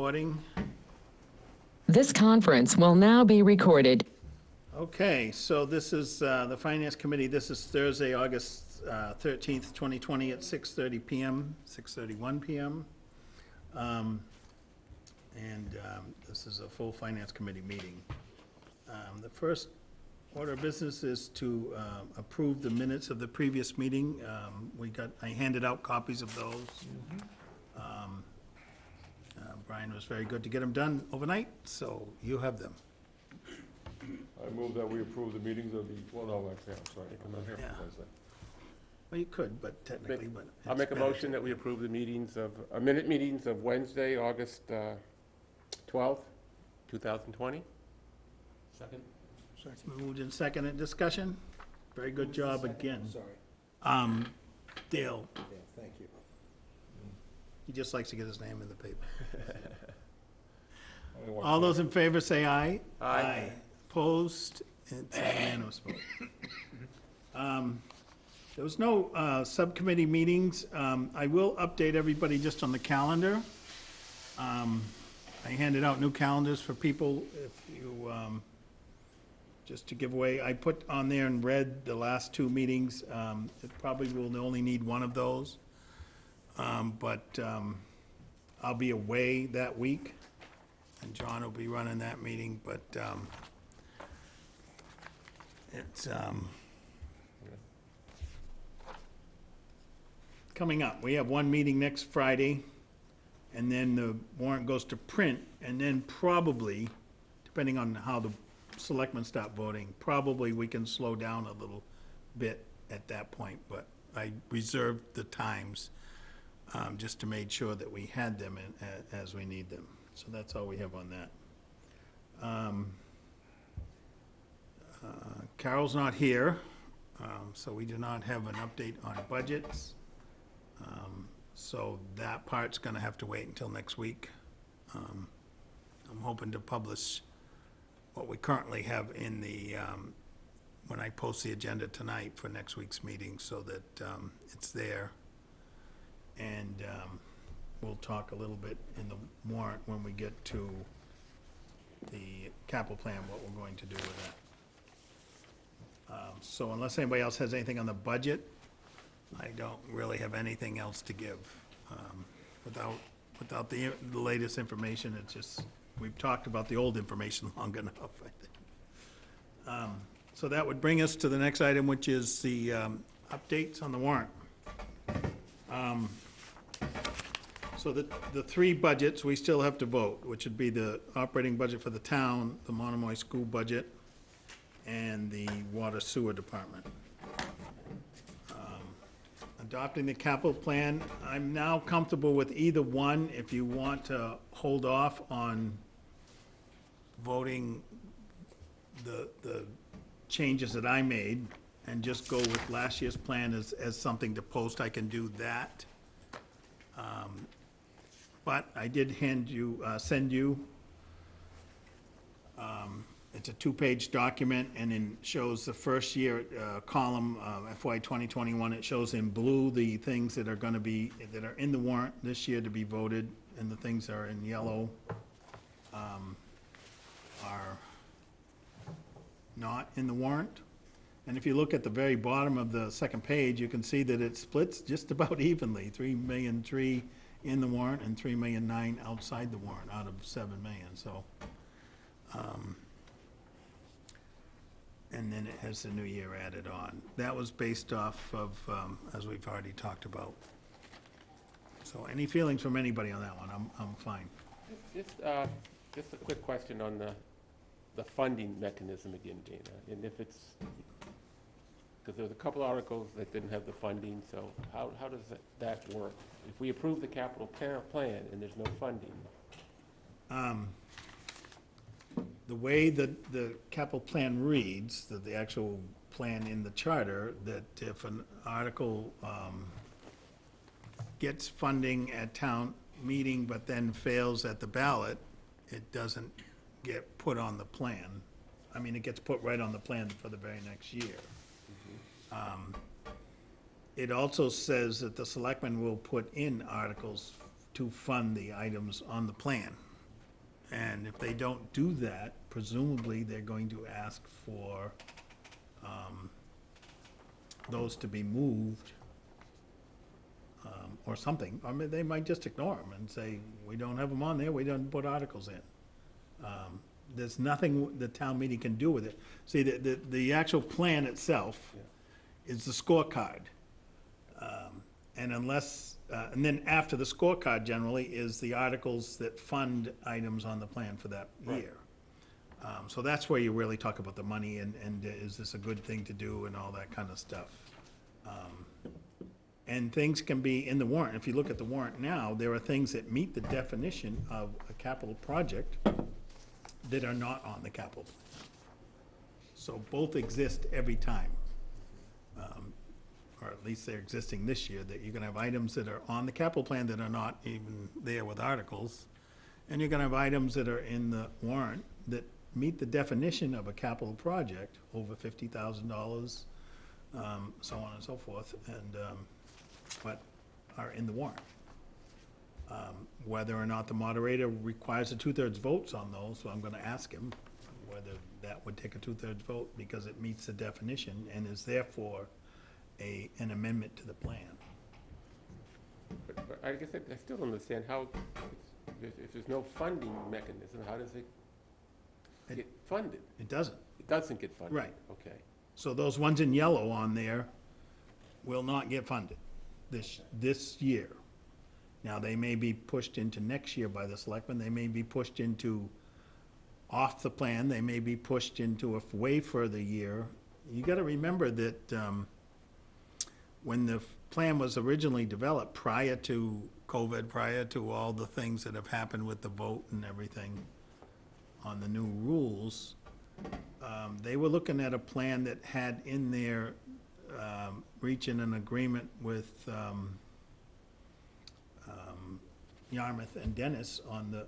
recording. This conference will now be recorded. Okay, so this is the Finance Committee. This is Thursday, August 13th, 2020 at 6:30 p.m., 6:31 p.m. This is a full Finance Committee meeting. The first order of business is to approve the minutes of the previous meeting. I handed out copies of those. Brian was very good to get them done overnight, so you have them. I move that we approve the meetings of the, well, no, actually, I'm sorry, I'm not here Yeah. for Wednesday. Well, you could, but technically, but. I'll make a motion that we approve the meetings of, minute meetings of Wednesday, August 12th, 2020. Second? Moved and seconded. Discussion? Very good job again. Sorry. Dale, Yeah, thank you. he just likes to get his name in the paper. Only one All vote. those in favor say aye. Aye. Opposed? It's a unanimous vote. There was no subcommittee meetings. I will update everybody just on the calendar. I handed out new calendars for people if you, just to give away. I put on there in red the last two meetings. It probably will only need one of those. But I'll be away that week, and John will be running that meeting, but it's coming up. We have one meeting next Friday, and then the warrant goes to print, and then probably, depending on how the selectmen stop voting, probably we can slow down a little bit at that point, but I reserved the times just to make sure that we had them as we need them. So that's all we have on that. Carol's not here, so we do not have an update on budgets. So that part's gonna have to wait until next week. I'm hoping to publish what we currently have in the, when I post the agenda tonight for next week's meeting, so that it's there. And we'll talk a little bit in the warrant when we get to the capital plan, what we're going to do with that. So unless anybody else has anything on the budget, I don't really have anything else to give. Without the latest information, it's just, we've talked about the old information long enough, I think. So that would bring us to the next item, which is the updates on the warrant. So the three budgets, we still have to vote, which would be the operating budget for the town, the Monomoy school budget, and the water sewer department. Adopting the capital plan, I'm now comfortable with either one. If you want to hold off on voting the changes that I made and just go with last year's plan as something to post, I can do that. But I did send you, it's a two-page document, and then shows the first year column, FY 2021, it shows in blue the things that are gonna be, that are in the warrant this year to be voted, and the things that are in yellow are not in the warrant. And if you look at the very bottom of the second page, you can see that it splits just about evenly, 3,000,003 in the warrant and 3,000,009 outside the warrant, out of 7 million, so. And then it has the new year added on. That was based off of, as we've already talked about. So any feelings from anybody on that one? I'm fine. Just a quick question on the funding mechanism again, Dana, and if it's, because there's a couple articles that didn't have the funding, so how does that work? If we approve the capital plan and there's no funding? The way that the capital plan reads, that the actual plan in the charter, that if an article gets funding at town meeting but then fails at the ballot, it doesn't get put on the plan. I mean, it gets put right on the plan for the very next year. It also says that the selectmen will put in articles to fund the items on the plan. And if they don't do that, presumably they're going to ask for those to be moved or something. I mean, they might just ignore them and say, we don't have them on there, we don't put articles in. There's nothing the town meeting can do with it. See, the actual plan itself is the scorecard. And unless, and then after the scorecard generally is the articles that fund items on the plan for that year. So that's where you really talk about the money and is this a good thing to do and all that kind of stuff. And things can be in the warrant. If you look at the warrant now, there are things that meet the definition of a capital project that are not on the capital plan. So both exist every time. Or at least they're existing this year, that you're gonna have items that are on the capital plan that are not even there with articles. And you're gonna have items that are in the warrant that meet the definition of a capital project, over $50,000, so on and so forth, and, but are in the warrant. Whether or not the moderator requires a 2/3 votes on those, so I'm gonna ask him whether that would take a 2/3 vote because it meets the definition and is therefore an amendment to the plan. But I guess I still don't understand how, if there's no funding mechanism, how does it get funded? It doesn't. It doesn't get funded? Right. Okay. So those ones in yellow on there will not get funded this year. Now, they may be pushed into next year by the selectmen, they may be pushed into off the plan, they may be pushed into a way further year. You gotta remember that, when the plan was originally developed, prior to COVID, prior to all the things that have happened with the vote and everything on the new rules, they were looking at a plan that had in there, reaching an agreement with, Yarmouth and Dennis on the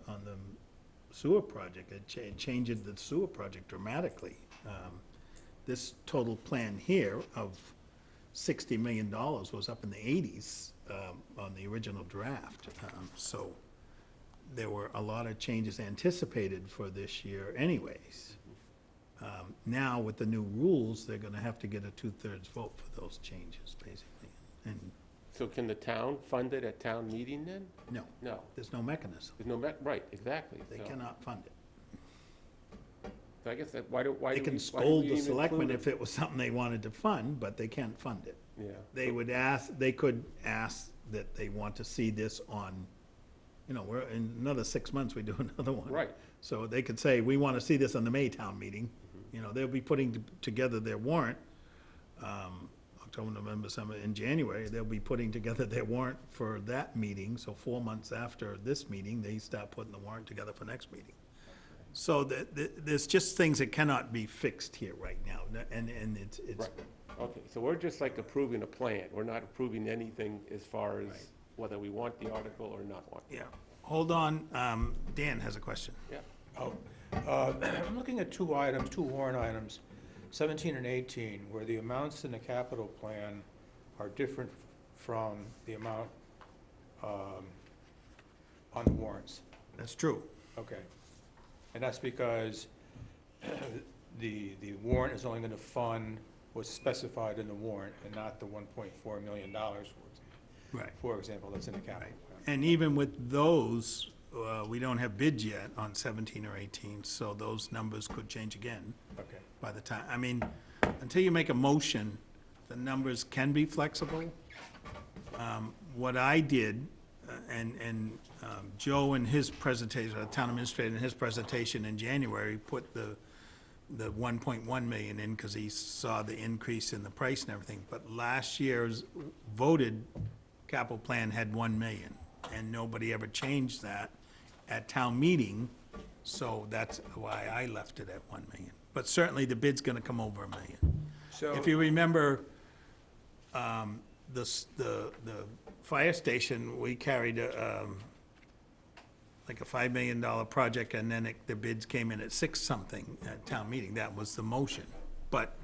sewer project. It changed the sewer project dramatically. This total plan here of $60 million was up in the 80s on the original draft. So there were a lot of changes anticipated for this year anyways. Now, with the new rules, they're gonna have to get a 2/3 vote for those changes, basically. And So can the town fund it at town meeting then? no, No. there's no mechanism. There's no, right, exactly. They So- cannot fund it. So I guess that, why do They we? can why do scold we the even selectmen include if it was something they wanted to fund, but they can't fund it. Yeah. They would ask, they could ask that they want to see this on, we're, in another 6 months, we do another one. Right. So they could say, we want to see this on the Maytown meeting. They'll be putting together their warrant, October, November, December, in January, they'll be putting together their warrant for that meeting. So 4 months after this meeting, they start putting the warrant together for next meeting. So there's just things that cannot be fixed here right now, and it's. Right, okay, so we're just like approving a plan, we're not approving anything as far as Right. whether we want the article or not want. Yeah, hold on, Dan has a question. Yeah, I'm looking at two warrant items, 17 and 18, where the amounts in the capital plan are different from the amount on the warrants. That's true. Okay. And that's because the warrant is only gonna fund what's specified in the warrant and not the $1.4 million, Right. for example, that's in the capital plan. And even with those, we don't have bids yet on 17 or 18, so those numbers could change again Okay. by the time, until you make a motion, the numbers can be flexible. What I did, and Joe in his presentation, the town administrator in his presentation in January, put the 1.1 million in because he saw the increase in the price and everything. But last year's voted capital plan had 1 million, and nobody ever changed that at town meeting, so that's why I left it at 1 million. But certainly the bid's gonna come over 1 million. So, If you remember, the fire station, we carried like a $5 million project, and then the bids came in at 6-something at town meeting. That was the motion. But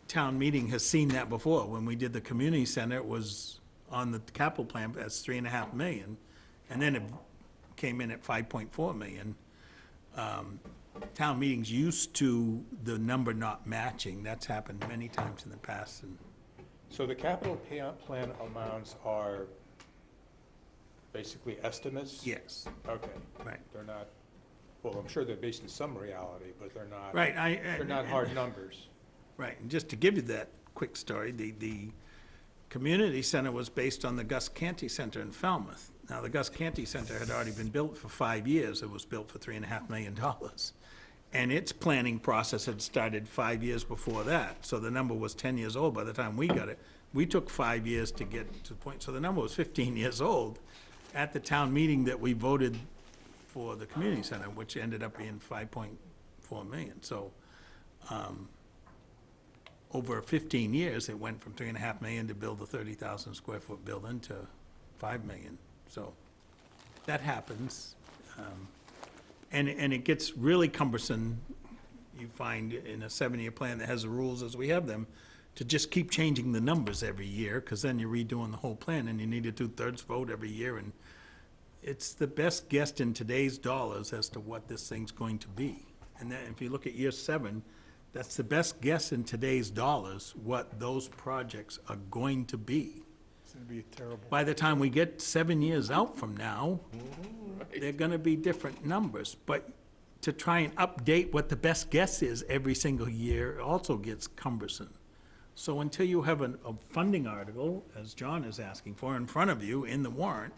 town meeting has seen that before. When we did the community center, it was on the capital plan as 3.5 million, and then it came in at 5.4 million. Town meetings used to, the number not matching, that's happened many times in the past, and So the capital plan amounts are basically estimates? yes, Okay, right. they're not, well, I'm sure they're based in some reality, but they're not. Right, They're not hard numbers. Right, and just to give you that quick story, the community center was based on the Gus Canty Center in Falmouth. Now, the Gus Canty Center had already been built for 5 years. It was built for $3.5 million. And its planning process had started 5 years before that. So the number was 10 years old by the time we got it. We took 5 years to get to the point, so the number was 15 years old at the town meeting that we voted for the community center, which ended up being 5.4 million. So, over 15 years, it went from 3.5 million to build a 30,000 square foot building to 5 million. So that happens. And it gets really cumbersome, you find, in a 7-year plan that has the rules as we have them, to just keep changing the numbers every year, because then you're redoing the whole plan, and you need a 2/3 vote every year, and it's the best guess in today's dollars as to what this thing's going to be. And then, if you look at year 7, that's the best guess in today's dollars, what those projects are going to be. It's gonna be terrible. By the time we get 7 years out from now, they're gonna be different numbers. But to try and update what the best guess is every single year also gets cumbersome. So until you have a funding article, as John is asking for, in front of you in the warrant,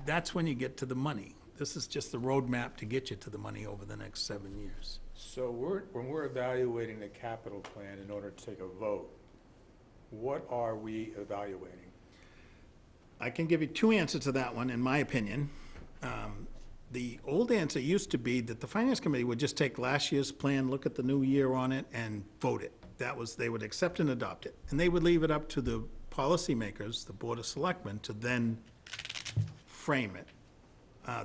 that's when you get to the money. This is just the roadmap to get you to the money over the next 7 years. So when we're evaluating the capital plan in order to take a vote, what are we evaluating? I can give you 2 answers to that one, in my opinion. The old answer used to be that the Finance Committee would just take last year's plan, look at the new year on it, and vote it. That was, they would accept and adopt it. And they would leave it up to the policymakers, the Board of Selectmen, to then frame it.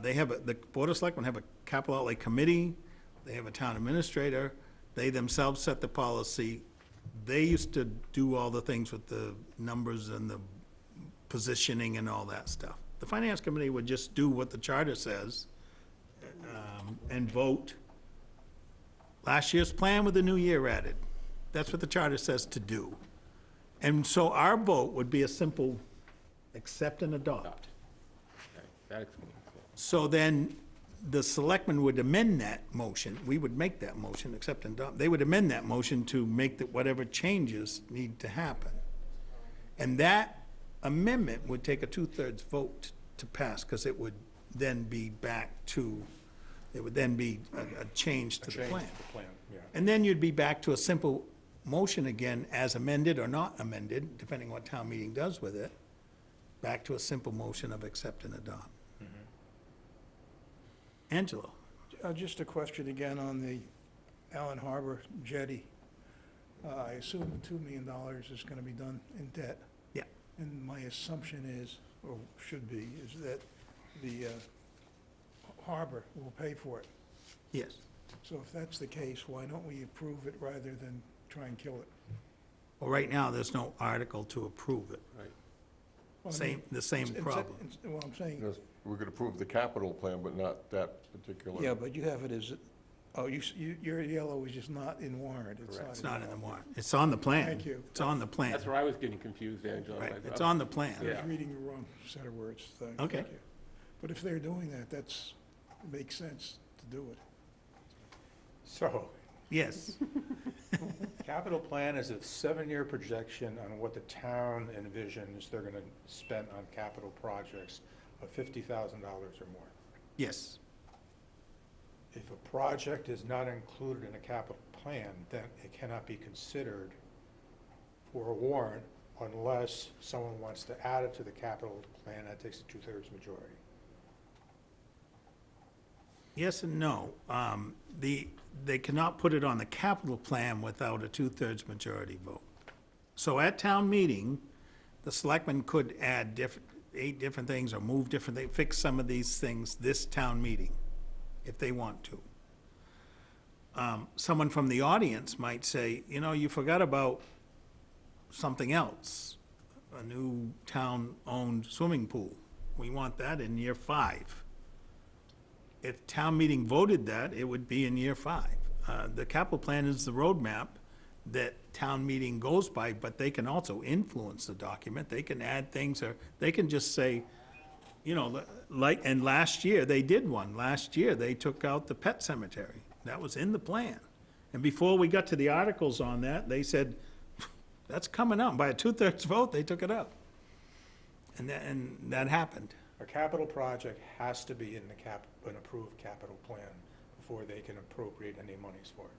The Board of Selectmen have a capital outlay committee, they have a town administrator, they themselves set the policy. They used to do all the things with the numbers and the positioning and all that stuff. The Finance Committee would just do what the charter says, and vote last year's plan with the new year added. That's what the charter says to do. And so our vote would be a simple accept and adopt. Okay, that explains it. So then the selectmen would amend that motion. We would make that motion, accept and adopt. They would amend that motion to make that whatever changes need to happen. And that amendment would take a 2/3 vote to pass, because it would then be back to, it would then be a change to the Change plan. the plan, yeah. And then you'd be back to a simple motion again, as amended or not amended, depending what town meeting does with it, back to a simple motion of accept and adopt. Angelo? Just a question again on the Allen Harbor jetty. I assume the $2 million is gonna be done in debt. Yeah. And my assumption is, or should be, is that the harbor will pay for it. Yes. So if that's the case, why don't we approve it rather than try and kill it? Well, right now, there's no article to approve it. Right. Well, I mean, The same it's- problem. Well, I'm saying, Yes, we could approve the capital plan, but not that particular. yeah, but you have it as, oh, your yellow is just not in warrant. It's not in the warrant. It's on the plan. Thank you. It's on the plan. That's where I was getting confused, Angela. Right, I- it's on the plan. I was Yeah. reading the wrong set of words. Thank Okay. you. But if they're doing that, makes sense to do it. So, Yes. capital plan is a 7-year projection on what the town envisions they're gonna spend on capital projects of $50,000 or more. Yes. If a project is not included in a capital plan, then it cannot be considered for a warrant unless someone wants to add it to the capital plan. That takes a 2/3 majority. Yes and no. They cannot put it on the capital plan without a 2/3 majority vote. So at town meeting, the selectmen could add 8 different things or move different things, fix some of these things this town meeting, if they want to. Someone from the audience might say, you know, you forgot about something else, a new town-owned swimming pool. We want that in year 5. if town meeting voted that, it would be in year 5. The capital plan is the roadmap that town meeting goes by, but they can also influence the document. They can add things, or they can just say, you know, like, and last year, they did one. Last year, they took out the pet cemetery. That was in the plan. And before we got to the articles on that, they said, that's coming up. By a 2/3 vote, they took it out. And that happened. A capital project has to be in an approved capital plan before they can appropriate any monies for it.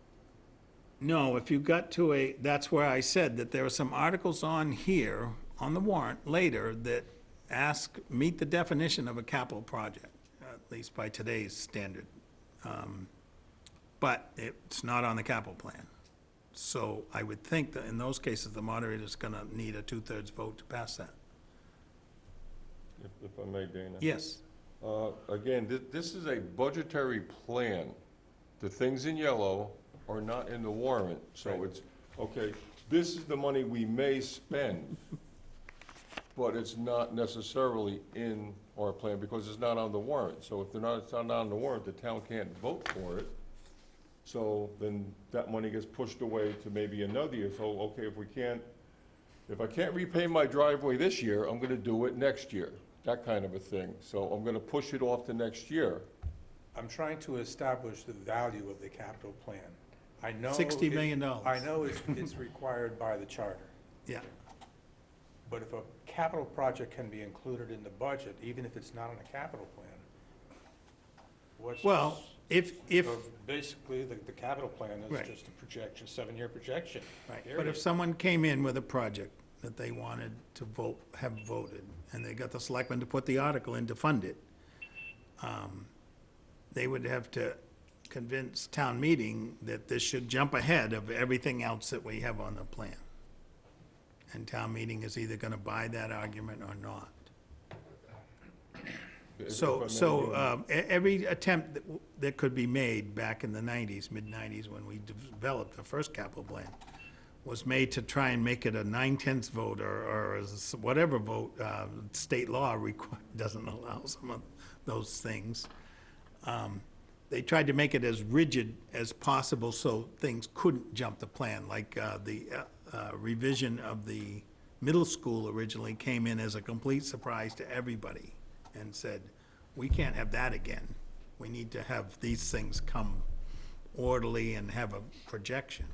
No, if you got to that's where I said that there are some articles on here, on the warrant later, that meet the definition of a capital project, at least by today's standard. But it's not on the capital plan. So I would think that in those cases, the moderator's gonna need a 2/3 vote to pass that. If I may, Dana. Yes, Again, this is a budgetary plan. The things in yellow are not in the warrant, so it's, okay, this is the money we may spend, but it's not necessarily in our plan because it's not on the warrant. So if it's not on the warrant, the town can't vote for it. So then that money gets pushed away to maybe another year. So, okay, if I can't repay my driveway this year, I'm gonna do it next year, that kind of a thing. So I'm gonna push it off to next year. I'm trying to establish the value of the capital plan. I know. $60 million. I know it's required by the charter, yeah. but if a capital project can be included in the budget, even if it's not on a capital plan, what's? Well, if, So basically, the capital plan Right. is just a projection, 7-year projection. right, but period. if someone came in with a project that they wanted to have voted, and they got the selectmen to put the article in to fund it, they would have to convince town meeting that this should jump ahead of everything else that we have on the plan. And town meeting is either gonna buy that argument or not. If I may, So, every attempt that could be made back in the 90s, mid-90s, when we developed the first capital plan, was made to try and make it a 9/10 vote or whatever vote. State law doesn't allow some of those things. They tried to make it as rigid as possible so things couldn't jump the plan, like the revision of the middle school originally came in as a complete surprise to everybody and said, we can't have that again. We need to have these things come orderly and have a projection.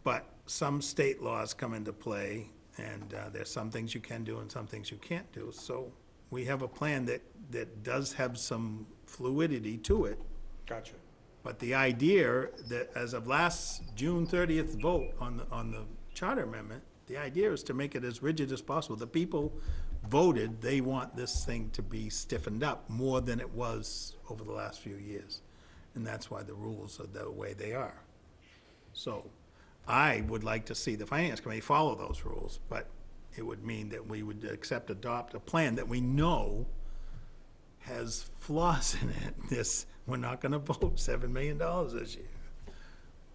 But some state laws come into play, and there's some things you can do and some things you can't do. So we have a plan that does have some fluidity to it. Gotcha. But the idea that as of last June 30th vote on the charter amendment, the idea is to make it as rigid as possible. The people voted, they want this thing to be stiffened up more than it was over the last few years. And that's why the rules are the way they are. So I would like to see the Finance Committee follow those rules, but it would mean that we would adopt a plan that we know has flaws in it. We're not gonna vote $7 million this year.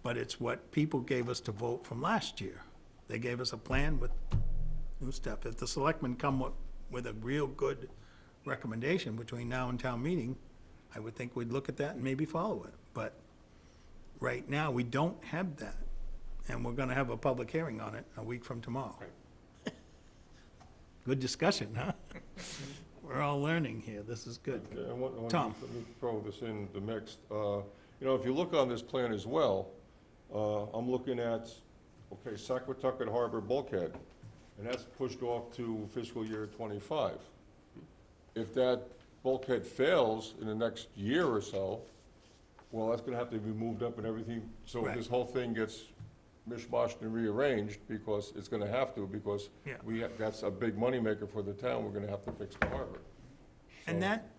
But it's what people gave us to vote from last year. They gave us a plan with new stuff. If the selectmen come with a real good recommendation between now and town meeting, I would think we'd look at that and maybe follow it. But right now, we don't have that. And we're gonna have a public hearing on it a week from tomorrow. Good discussion, huh? We're all learning here. This is good. Tom. Let me throw this in the mix. You know, if you look on this plan as well, I'm looking at, okay, Saquatucket Harbor bulkhead, and that's pushed off to fiscal year '25. If that bulkhead fails in the next year or so, well, that's gonna have to be moved up and everything, so Right. this whole thing gets mishmashed and rearranged, because it's gonna have to, because Yeah. that's a big moneymaker for the town, we're gonna have to fix the harbor. And So- that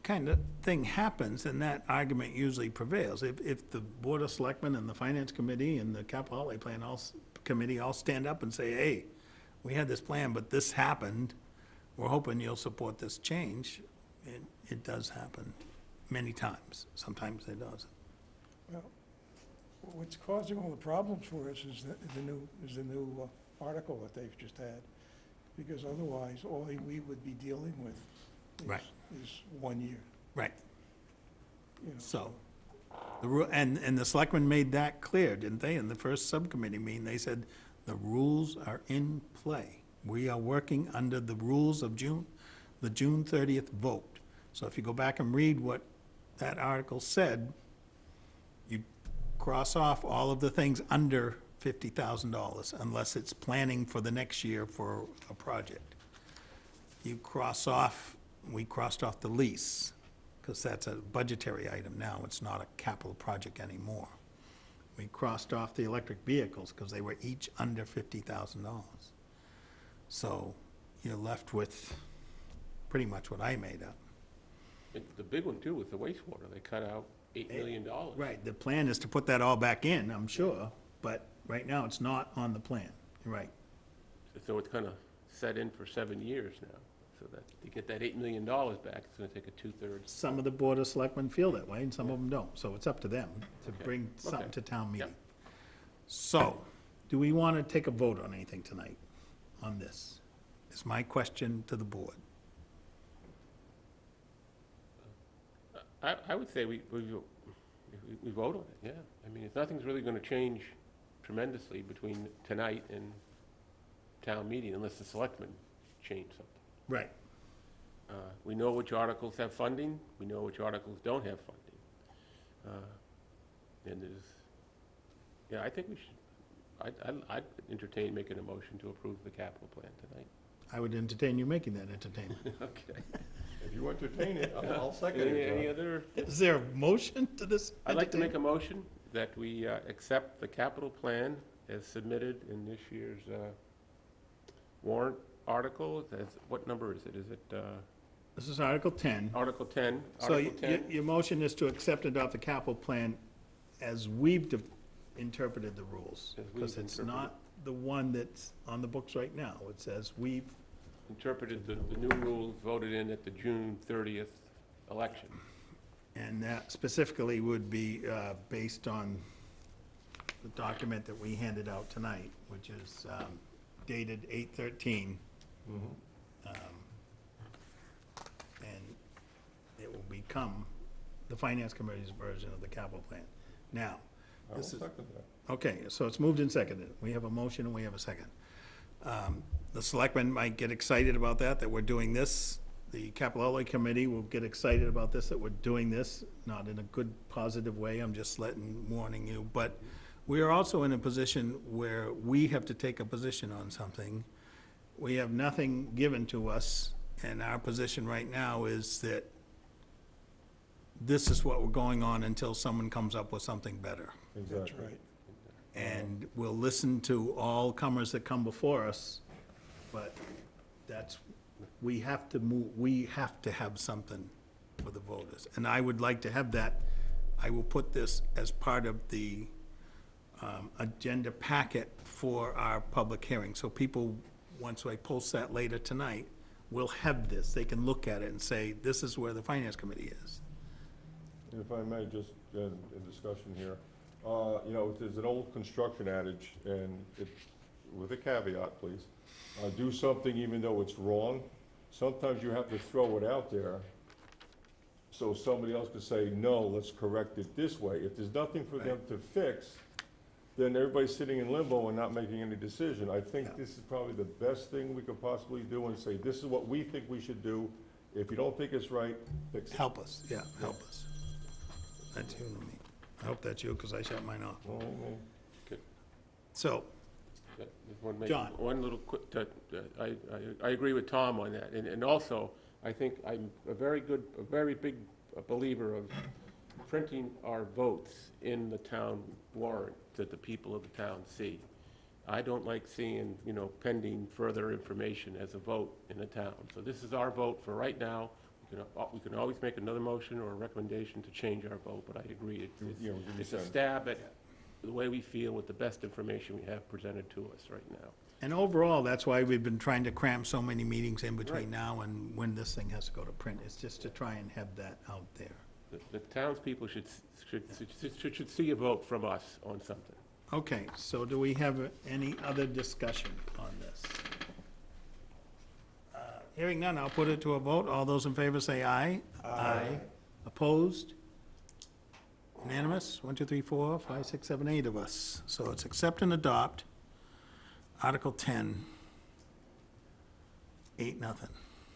kind of thing happens, and that argument usually prevails. If the Board of Selectmen and the Finance Committee and the Capital Outlay Plan Committee all stand up and say, hey, we had this plan, but this happened, we're hoping you'll support this change, it does happen many times. Sometimes it doesn't. Well, what's causing all the problems for us is the new article that they've just had. Because otherwise, all we would be dealing with Right. is 1 year. Right. So, and the selectmen made that clear, didn't they, in the first subcommittee meeting? They said, the rules are in play. We are working under the rules of the June 30th vote. So if you go back and read what that article said, you cross off all of the things under $50,000 unless it's planning for the next year for a project. You cross off, we crossed off the lease, because that's a budgetary item now, it's not a capital project anymore. We crossed off the electric vehicles, because they were each under $50,000. So you're left with pretty much what I made up. The big one too was the wastewater. They cut out $8 million. Right, the plan is to put that all back in, I'm sure, but right now it's not on the plan, you're right. So it's kind of set in for 7 years now. So that to get that $8 million back, it's going to take a 2/3. Some of the Board of Selectmen feel that way, and some of them don't, so it's up to them to Okay. bring something Okay. to town meeting. Yep. So, do we want to take a vote on anything tonight on this? Is my question to the board. I would say we vote on it, yeah. I mean, nothing's really going to change tremendously between tonight and town meeting unless the selectmen change something. Right. We know which articles have funding, we know which articles don't have funding. And yeah, I think we should, I'd entertain making a motion to approve the capital plan tonight. I would entertain you making that entertainment. Okay. If you entertain it, I'll second Any it, John. other? Is there a motion to this? I'd like to make a entertainment? motion that we accept the capital plan as submitted in this year's warrant article. What number is it? Is it This is Article 10. Article 10? So Article 10? your motion is to accept and adopt the capital plan as we've interpreted the rules. As we've Because it's interpreted. not the one that's on the books right now. It says we've, Interpreted the new rules voted in at the June 30th election. and that specifically would be based on the document that we handed out tonight, which is dated 8/13. And it will become the Finance Committee's version of the capital plan. Now, I'll this is, second that. okay, so it's moved and seconded. We have a motion and we have a second. The selectmen might get excited about that we're doing this. The capital outlay committee will get excited about this, that we're doing this, not in a good, positive way, I'm just warning you. But we are also in a position where we have to take a position on something. We have nothing given to us, and our position right now is that this is what we're going on until someone comes up with something better. That's Exactly. right. And we'll listen to all comers that come before us, but that's, we have to move, we have to have something for the voters. And I would like to have that. I will put this as part of the agenda packet for our public hearing. So people, once I post that later tonight, will have this. They can look at it and say, this is where the Finance Committee is. If I may, just in discussion here, you know, there's an old construction adage, and it, with a caveat, please, do something even though it's wrong. Sometimes you have to throw it out there so somebody else could say, no, let's correct it this way. If there's nothing for them to fix, then everybody's sitting in limbo and not making any decision. I think this is probably the best thing we could possibly do, and say, this is what we think we should do. If you don't think it's right, fix it. Help us, yeah, help us. That's you and me. I hope that's you, because I shut mine off. Well, well, Good. So, Just wanna make John. One little quick, I agree with Tom on that, and also, I think I'm a very big believer of printing our votes in the town warrant that the people of the town see. I don't like seeing, you know, pending further information as a vote in the town. So this is our vote for right now. We can always make another motion or a recommendation to change our vote, but I agree, you know, it's a stab at the way we feel with the best information we have presented to us right now. and overall, that's why we've been trying to cram so many meetings in between Right. now and when this thing has to go to print. It's just to try and have that out there. The townspeople should see a vote from us on something. Okay, so do we have any other discussion on this? Hearing none, I'll put it to a vote. All those in favor say aye. Aye. Opposed? Unanimous? 1, 2, 3, 4, 5, 6, 7, 8 of us. So it's accept and adopt. Article 10. 8, nothing.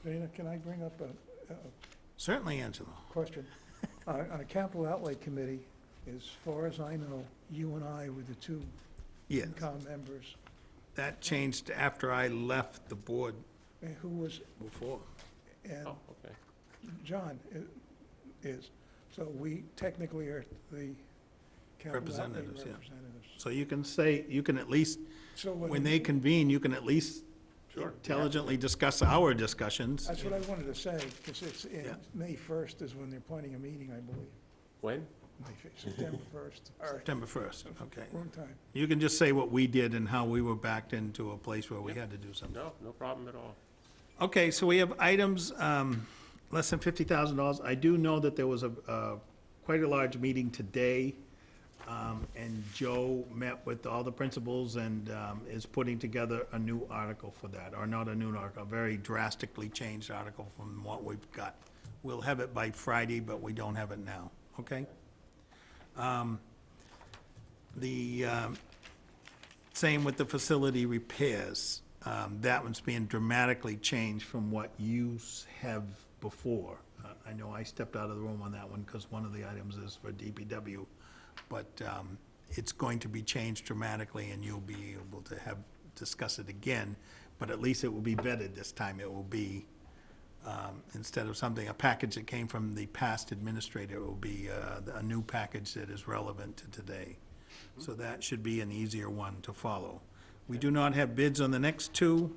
Dana, can I bring up a Certainly, Angelo. question? On a capital outlay committee, as far as I know, you and I were the two Yes, income members. that changed after I left the board And who was, before. and Oh, okay. John is. So we technically are the capital outlay Representatives, yeah. representatives. So you can say, you can at least, So when they convene, you can at least Sure. intelligently discuss our discussions. That's what I wanted to say, because it's, Yeah. May 1st is when they're planning a meeting, I believe. When? September 1st. All right, September 1st, okay. wrong time. You can just say what we did and how we were backed into a place where we had to do something. No, no problem at all. Okay, so we have items less than $50,000. I do know that there was quite a large meeting today, and Joe met with all the principals and is putting together a new article for that, or not a new article, a very drastically changed article from what we've got. We'll have it by Friday, but we don't have it now, okay? Same with the facility repairs. That one's being dramatically changed from what you have before. I know I stepped out of the room on that one because one of the items is for DPW, but it's going to be changed dramatically, and you'll be able to discuss it again, but at least it will be vetted this time. It will be, instead of a package that came from the past administrator, it will be a new package that is relevant to today. So that should be an easier one to follow. We do not have bids on the next two.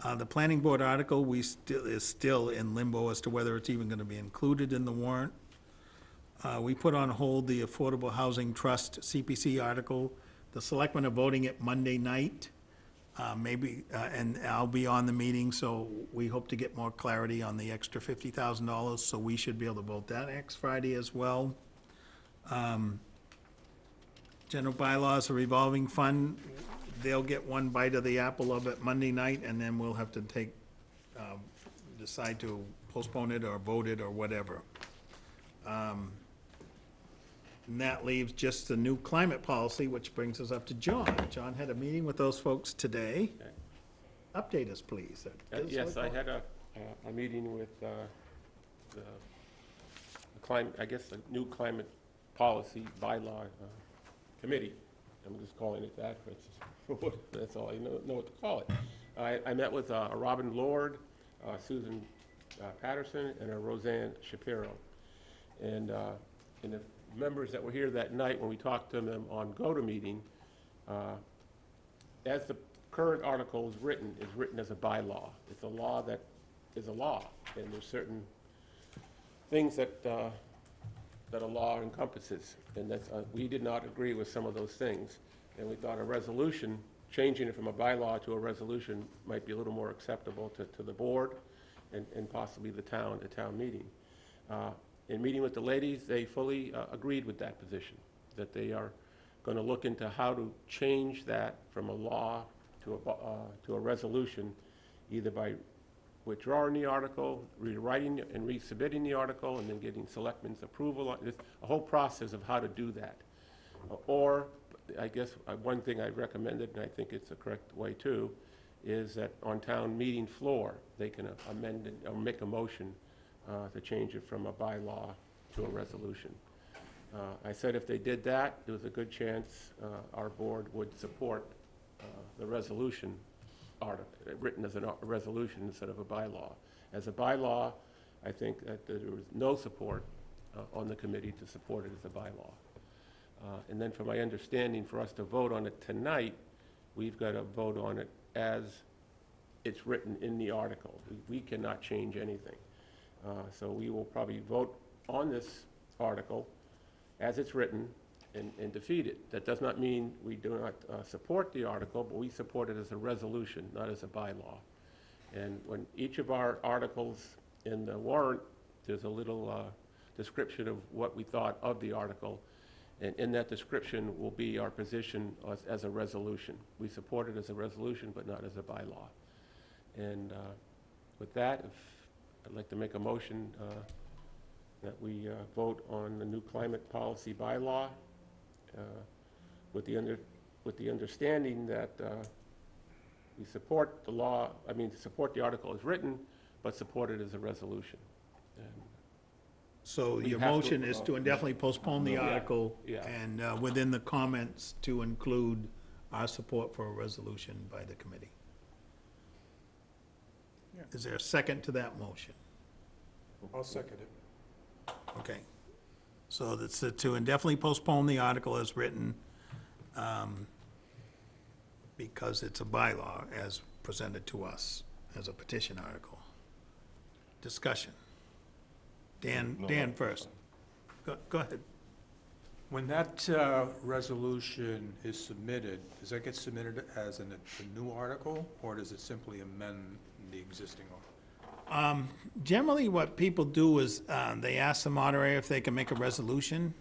The planning board article, is still in limbo as to whether it's even gonna be included in the warrant. We put on hold the Affordable Housing Trust CPC article. The selectmen are voting it Monday night, and I'll be on the meeting, so we hope to get more clarity on the extra $50,000, so we should be able to vote that next Friday as well. General bylaws, a revolving fund, they'll get one bite of the apple of it Monday night, and then we'll have to decide to postpone it or vote it or whatever. And that leaves just the new climate policy, which brings us up to John. John had a meeting with those folks today. Okay. Update us, please. Yes, I had a meeting with the climate, I guess, the new climate policy bylaw committee. I'm just calling it that, but that's all I know what to call it. I met with Robin Lord, Susan Patterson, and Roseanne Shapiro. And the members that were here that night, when we talked to them on GoToMeeting, as the current article is written as a bylaw. It's a law that is a law, and there's certain things that a law encompasses, and that's, we did not agree with some of those things. And we thought a resolution, changing it from a bylaw to a resolution might be a little more acceptable to the board and possibly the town meeting. In meeting with the ladies, they fully agreed with that position, that they are going to look into how to change that from a law to a resolution, either by withdrawing the article, rewriting and resubmitting the article, and then getting selectmen's approval. There's a whole process of how to do that. Or, I guess, one thing I recommended, and I think it's the correct way too, is that on town meeting floor, they can amend it or make a motion to change it from a bylaw to a resolution. I said if they did that, there was a good chance our board would support the resolution article, written as a resolution instead of a bylaw. As a bylaw, I think that there was no support on the committee to support it as a bylaw. And then from my understanding, for us to vote on it tonight, we've got to vote on it as it's written in the article. We cannot change anything. So we will probably vote on this article as it's written and defeat it. That does not mean we do not support the article, but we support it as a resolution, not as a bylaw. And when each of our articles in the warrant, there's a little description of what we thought of the article. And in that description will be our position as a resolution. We support it as a resolution, but not as a bylaw. And with that, I'd like to make a motion that we vote on the new climate policy bylaw with the understanding that we support the law, support the article as written, but support it as a resolution. And So We your have to- motion is to indefinitely postpone the Yeah, article yeah. and within the comments to include our support for a resolution by the committee. Yeah. Is there a second to that motion? I'll second it. Okay. So that's to indefinitely postpone the article as written, because it's a bylaw as presented to us as a petition article. Discussion. Dan first. Go ahead. When that resolution is submitted, does that get submitted as a new article, or does it simply amend the existing one? Generally, what people do is, they ask the moderator if they can make a resolution.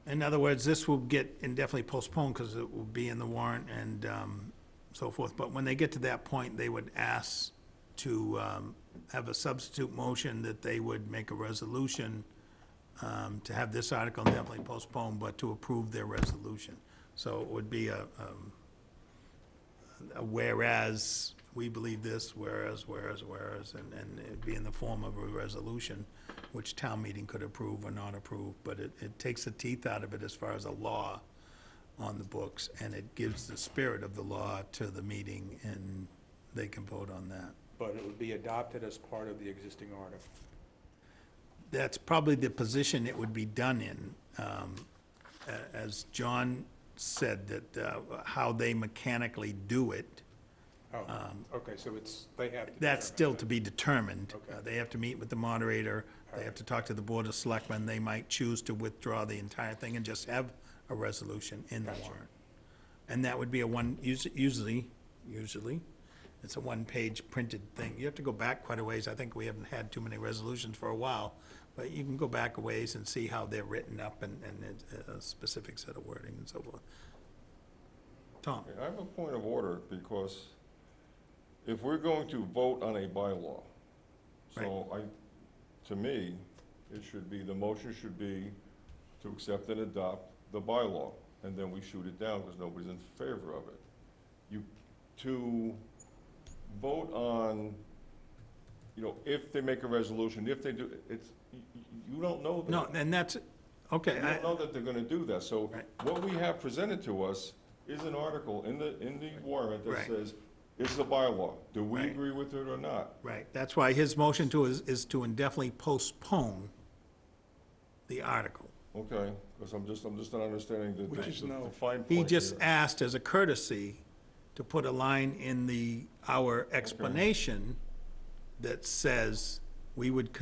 In other words, this will get indefinitely postponed because it will be in the warrant and so forth. But when they get to that point, they would ask to have a substitute motion that they would make a resolution to have this article indefinitely postponed, but to approve their resolution. So it would be a whereas we believe this, whereas, and it'd be in the form of a resolution, which town meeting could approve or not approve, but it takes the teeth out of it as far as a law on the books, and it gives the spirit of the law to the meeting, and they can vote on that. But it would be adopted as part of the existing article. That's probably the position it would be done in. As John said, that how they mechanically do it, Oh, okay, so they have to. that's determine still that. to be determined. Okay. They have to meet with the moderator, they have to talk to the Board of Selectmen, they might choose to withdraw the entire thing and just have a resolution in the Gotcha. warrant. And that would be usually, it's a one-page printed thing. You have to go back quite a ways, I think we haven't had too many resolutions for a while, but you can go back a ways and see how they're written up and it's a specific set of wording and so forth. Tom? I have a point of order, because if we're going to vote on a bylaw, to me, it should be, the motion should be to accept and adopt the bylaw, and then we shoot it down because nobody's in favor of it. To vote on, if they make a resolution, if they do, you don't know that. No, and that's, okay. You don't know that they're gonna do that, so Right. what we have presented to us is an article in the warrant that Right. says, it's a bylaw, do we Right. agree with it or not? Right, that's why his motion is to indefinitely postpone the article. Okay, because I'm just not understanding Which is no. the fine point He just here. asked as a courtesy to put a line in our explanation that says we would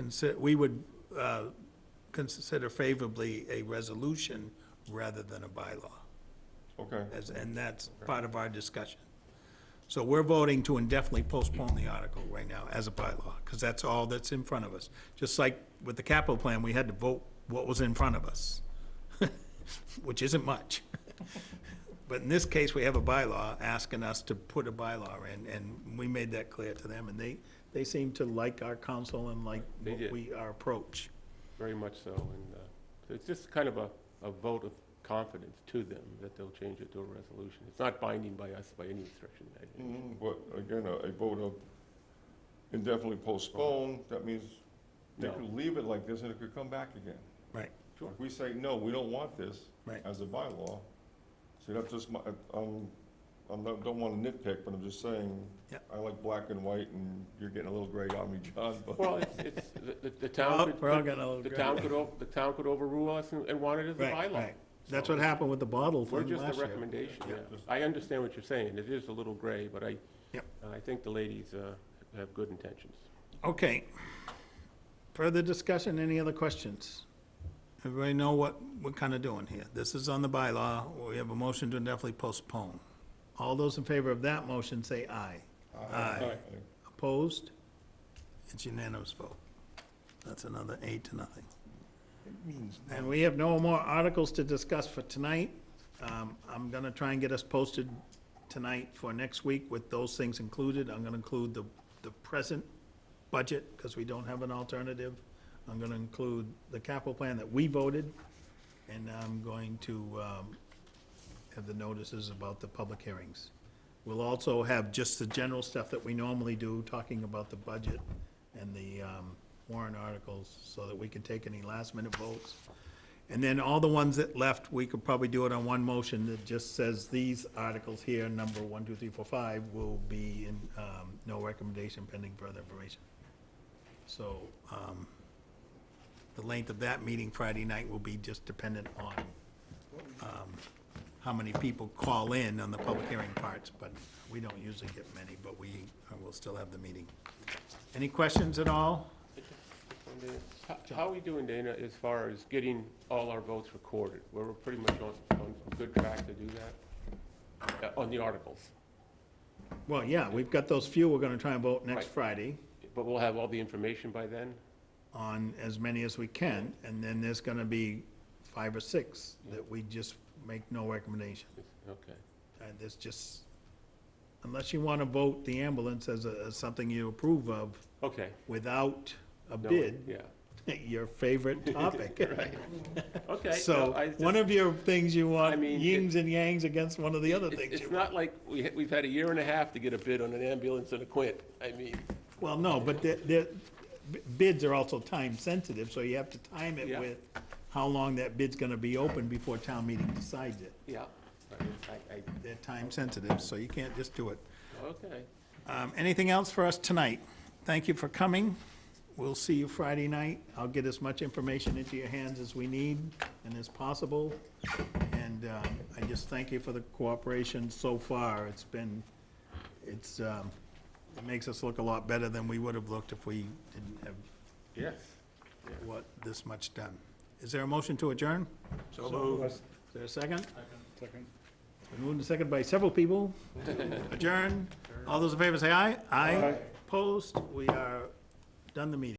consider favorably a resolution rather than a bylaw. Okay, And that's part of our discussion. So we're voting to indefinitely postpone the article right now as a bylaw, because that's all that's in front of us. Just like with the capital plan, we had to vote what was in front of us, which isn't much. But in this case, we have a bylaw asking us to put a bylaw in, and we made that clear to them, and they seem to like our counsel and like They did. our approach. Very much so, and so it's just kind of a vote of confidence to them that they'll change it to a resolution. It's not binding by us by any stretch of the imagination. But again, a vote of indefinitely postpone, that means they No. could leave it like this and it could come back again. Right, Sure. If we say, no, we don't want this Right. as a bylaw, see, that's just my, don't want to nitpick, but I'm just saying, Yep. I like black and white, and you're getting a little gray on me, John, but. Well, the town could. We're all getting a little The gray. town could overrule us and want it as a right, bylaw. right. That's So what happened with the bottle We're thing just last a year. recommendation, yeah. Yeah. I understand what you're saying. It is a little gray, but I Yep. think the ladies have good intentions. Okay. Further discussion, any other questions? Everybody know what we're kind of doing here? This is on the bylaw, we have a motion to indefinitely postpone. All those in favor of that motion say aye. Aye. Opposed? It's unanimous vote. That's another 8-0. It means And we have no more articles to discuss for tonight. I'm gonna try and get us posted tonight for next week with those things included. I'm gonna include the present budget, because we don't have an alternative I'm gonna include the capital plan that we voted, and I'm going to have the notices about the public hearings. We'll also have just the general stuff that we normally do, talking about the budget and the warrant articles, so that we can take any last-minute votes. And then all the ones that left, we could probably do it on one motion that just says these articles here, number 1, 2, 3, 4, 5, will be in no recommendation pending further information. So, the length of that meeting Friday night will be just dependent on how many people call in on the public hearing parts, but we don't usually get many, but we will still have the meeting. Any questions at all? How are we doing, Dana, as far as getting all our votes recorded? We're pretty much on a good track to do that, on the articles. Well, yeah, we've got those few we're gonna try and vote next Right. Friday But we'll have all the information by then? on as many as we can, and then there's gonna be 5 or 6 that we just make no recommendation. Okay. And there's just, unless you wanna vote the ambulance as something you approve of Okay. without a No, bid, Yeah, your favorite topic. okay. So, no, I one just- of your things you want, I mean, yings and yangs against one of the other things you It's want. not like we've had a year and a half to get a bid on an ambulance and a quint. I mean, Well, no, but bids are also time-sensitive, so you have to time it Yeah. with how long that bid's gonna be open before town meeting decides it. yeah. They're time-sensitive, so you can't just do it. Okay. Anything else for us tonight? Thank you for coming. We'll see you Friday night. I'll get as much information into your hands as we need and as possible. And I just thank you for the cooperation so far. It makes us look a lot better than we would have looked if we didn't have Yes. this much done. Is there a motion to adjourn? So moved. Is there a second? Second. Been moved and seconded by several people. Adjourn. All those in favor say aye. Aye. Opposed? We are done the meeting.